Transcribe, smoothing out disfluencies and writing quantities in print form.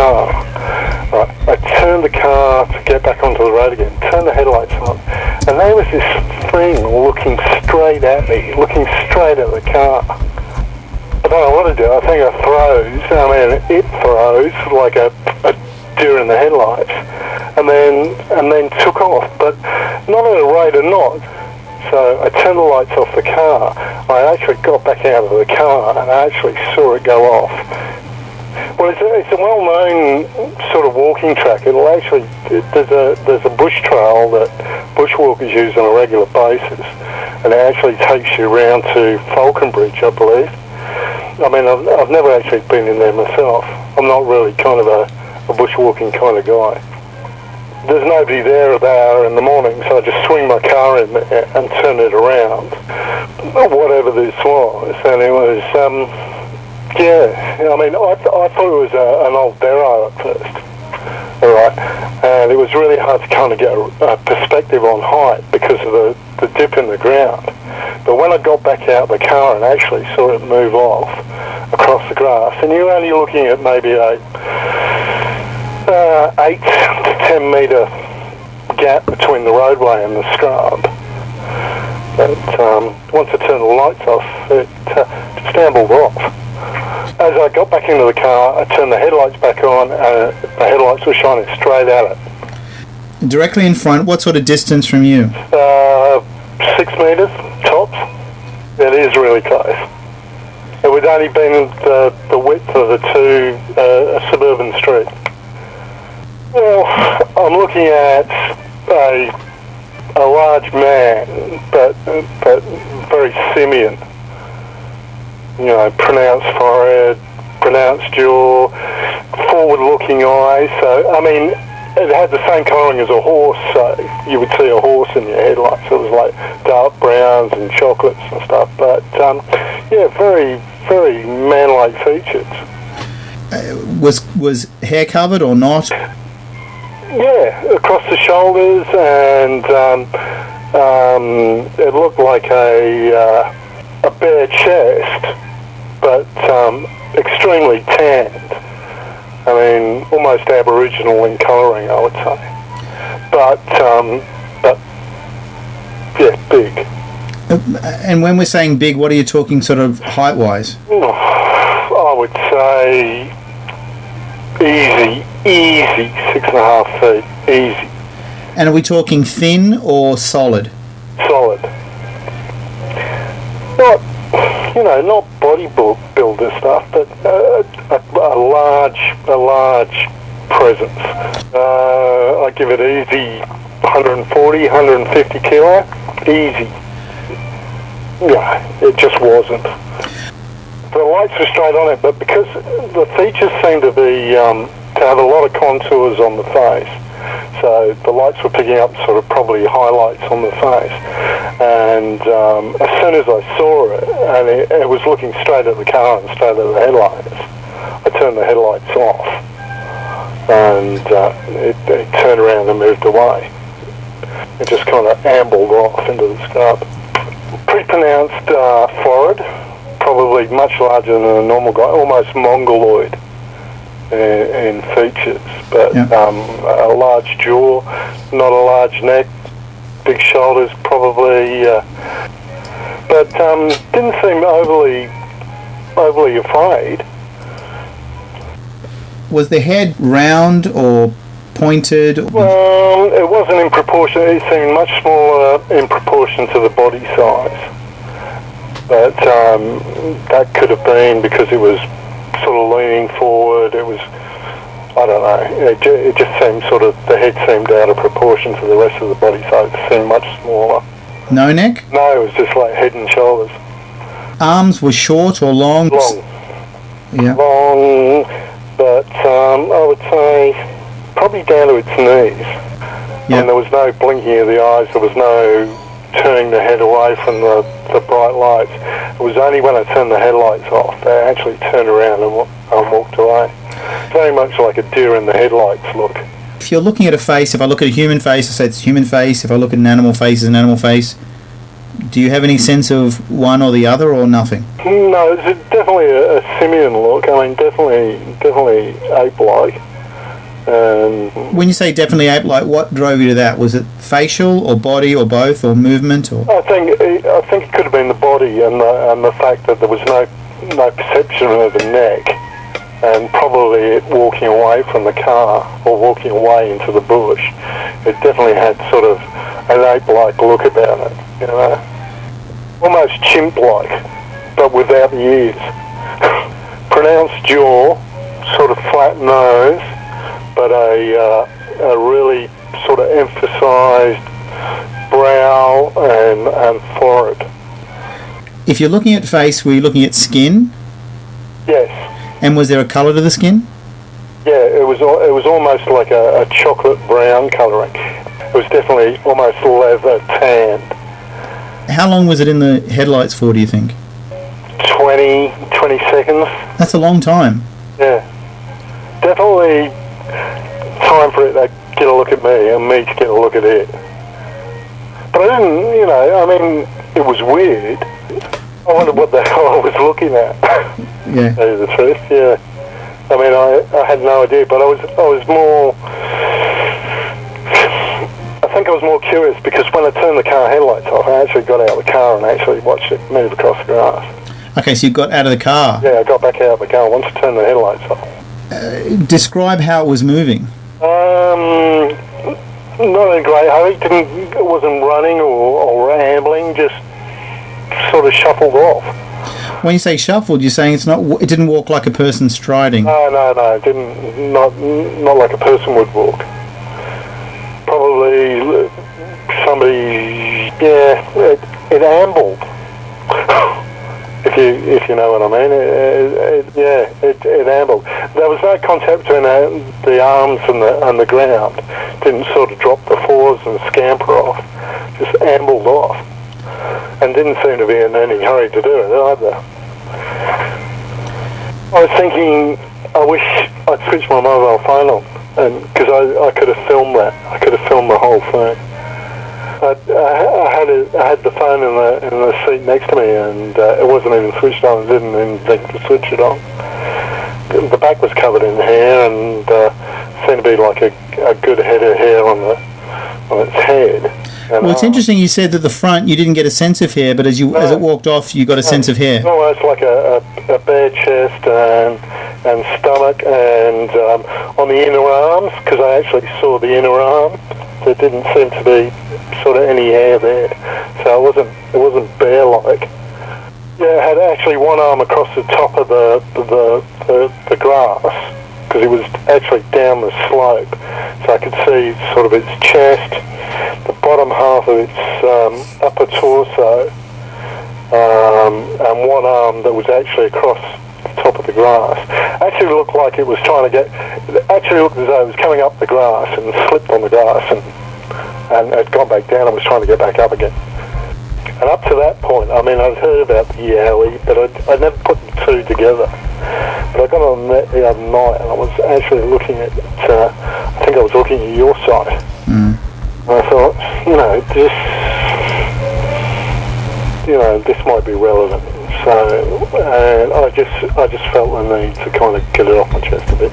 car. Right, I turned the car to get back onto the road again, turned the headlights on, and there was this thing looking straight at me, looking straight at the car. I don't know what to do. I think it froze like a deer in the headlights, and then took off, but not at a rate of not. So I turned the lights off the car. I actually got back out of the car and I actually saw it go off. Well, it's a well-known sort of walking track. There's a bush trail that bushwalkers use on a regular basis, and it actually takes you around to Falconbridge, I believe. I mean, I've never actually been in there myself. I'm not really kind of a bushwalking kind of guy. There's nobody there at the hour in the morning, so I just swing my car in there and turn it around, whatever this was. And it was, I mean, I thought it was an old barrow at first, all right? And it was really hard to kind of get a perspective on height because of the dip in the ground. But when I got back out of the car and actually saw it move off across the grass, and you're only looking at maybe a 8 to 10 metre gap between the roadway and the scrub. But once I turned the lights off, it just ambled off. As I got back into the car, I turned the headlights back on, and the headlights were shining straight at it. Directly in front, what sort of distance from you? 6 metres, tops. It is really close. It would only been the width of a suburban street. Well, I'm looking at a large man, but very simian. You know, pronounced forehead, pronounced jaw, forward-looking eyes. So, I mean, it had the same colouring as a horse, so you would see a horse in your headlights. It was like dark browns and chocolates and stuff. But, very, very man-like features. Was hair covered or not? Yeah, across the shoulders, and it looked like a bare chest, but extremely tanned. I mean, almost aboriginal in colouring, I would say. But big. And when we're saying big, what are you talking sort of height-wise? I would say easy 6.5 feet, easy. And are we talking thin or solid? Solid. Not bodybuilder stuff, but a large presence. I give it easy 140, 150 kilo, easy. Yeah, it just wasn't. The lights were straight on it, but because the features seem to be to have a lot of contours on the face, so the lights were picking up sort of probably highlights on the face. And as soon as I saw it, and it was looking straight at the car and straight at the headlights, I turned the headlights off, and it turned around and moved away. It just kind of ambled off into the scrub. Pretty pronounced forehead, probably much larger than a normal guy, almost mongoloid in features, but a large jaw, not a large neck, big shoulders probably, but didn't seem overly afraid. Was the head round or pointed? Well, it wasn't in proportion. It seemed much smaller in proportion to the body size. But that could have been because it was sort of leaning forward. It was, I don't know, it just seemed the head seemed out of proportion to the rest of the body, so it seemed much smaller. No neck? No, it was just like head and shoulders. Arms were short or long? Long. Yeah. Long, but I would say probably down to its knees. Yep. And there was no blinking of the eyes, there was no turning the head away from the bright lights. It was only when I turned the headlights off they actually turned around and walked away. Very much like a deer in the headlights look. If you're looking at a face, if I look at a human face, I say it's a human face. If I look at an animal face, it's an animal face. Do you have any sense of one or the other, or nothing? No, it's definitely a simian look. I mean, definitely ape-like. And when you say definitely ape-like, what drove you to that? Was it facial or body or both or movement or? I think it could have been the body and the fact that there was no perception of the neck, and probably it walking away from the car or walking away into the bush. It definitely had sort of an ape-like look about it, you know, almost chimp-like, but without the ears. Pronounced jaw, sort of flat nose, but a really sort of emphasised brow and forehead. If you're looking at face, were you looking at skin? Yes. And was there a colour to the skin? Yeah, it was almost like a chocolate brown colouring. It was definitely almost leather tanned. How long was it in the headlights for, do you think? 20 seconds. That's a long time. Yeah. Definitely time for it to get a look at me and me to get a look at it. But I didn't, you know, I mean, it was weird. I wondered what the hell I was looking at. Yeah. To tell you the truth, yeah. I mean, I had no idea, but I was more... I think I was more curious because when I turned the car headlights off, I actually got out of the car and actually watched it move across the grass. Okay, so you got out of the car. Yeah, I got back out of the car once I turned the headlights off. Describe how it was moving. Not in a great hurry. It wasn't running or rambling, just sort of shuffled off. When you say shuffled, you're saying it didn't walk like a person striding. No, it didn't. Not like a person would walk. Probably somebody. Yeah, it ambled. If you know what I mean. It ambled. There was no contact between the arms and the ground. Didn't sort of drop the fours and scamper off. Just ambled off. And didn't seem to be in any hurry to do it either. I was thinking, I wish I'd switched my mobile phone on, and because I could have filmed that. I could have filmed the whole thing. I had the phone in the seat next to me, and it wasn't even switched on. I didn't even think to switch it on. The back was covered in hair, and seemed to be like a good head of hair on its head. And well, it's interesting you said that the front you didn't get a sense of hair, but as it walked off, you got a sense of hair. Almost like a bare chest and stomach, and on the inner arms, because I actually saw the inner arm. There didn't seem to be sort of any hair there, so it wasn't bear-like. Yeah, it had actually one arm across the top of the grass, because it was actually down the slope, so I could see sort of its chest, the bottom half of its upper torso, and one arm that was actually across the top of the grass. Actually looked like it was trying to get... It actually looked as though it was coming up the grass and slipped on the grass and had gone back down and was trying to get back up again. And up to that point, I mean, I'd heard about the Yowie, but I'd never put the two together. But I got on that the other night, and I was actually looking at, I think I was looking at your site. Mm. And I thought, this might be relevant. So, and I just felt the need to kind of get it off my chest a bit.